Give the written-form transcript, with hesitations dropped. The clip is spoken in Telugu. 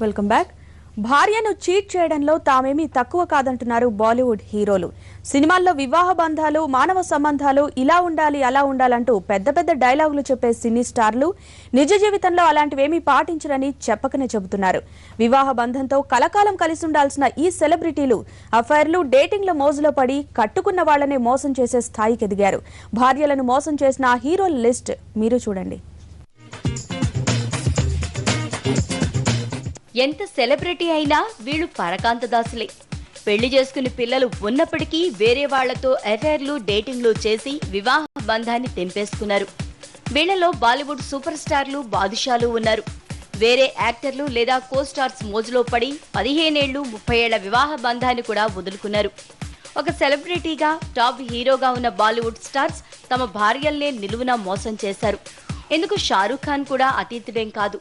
Welcome back. భార్యను చీట్ చేయడంలో తామేమీ తక్కువ కాదంటున్నారు బాలీవుడ్ హీరోలు. సినిమాల్లో వివాహ బంధాలు, మానవ సంబంధాలు ఇలా ఉండాలి అలా ఉండాలంటూ పెద్ద పెద్ద డైలాగులు చెప్పే సినీ స్టార్లు నిజ జీవితంలో అలాంటివేమీ పాటించరని చెప్పకనే చెబుతున్నారు. వివాహ బంధంతో కలకాలం కలిసి ఉండాల్సిన ఈ సెలబ్రిటీలు అఫైర్లు, డేటింగ్ల మోజులో పడి కట్టుకున్న వాళ్లనే మోసం చేసే స్థాయికి ఎదిగారు. భార్యలను మోసం చేసిన ఆ హీరోల లిస్ట్ మీరు చూడండి. ఎంత సెలబ్రిటీ అయినా వీళ్ళు పరకాంతదాసులే. పెళ్లి చేసుకుని పిల్లలు ఉన్నప్పటికీ వేరే వాళ్లతో అఫైర్లు, డేటింగ్లు చేసి వివాహ బంధాన్ని తెంపేసుకున్నారు. వీళ్లలో బాలీవుడ్ సూపర్ స్టార్లు, బాదుషాలు ఉన్నారు. వేరే యాక్టర్లు లేదా కో స్టార్స్ మోజులో పడి 15 ఏళ్లు, 30 ఏళ్ల వివాహ బంధాన్ని కూడా వదులుకున్నారు. ఒక సెలబ్రిటీగా, టాప్ హీరోగా ఉన్న బాలీవుడ్ స్టార్స్ తమ భార్యల్నే నిలువునా మోసం చేశారు. ఎందుకు షారూఖ్ ఖాన్ కూడా అతీతుడేం కాదు.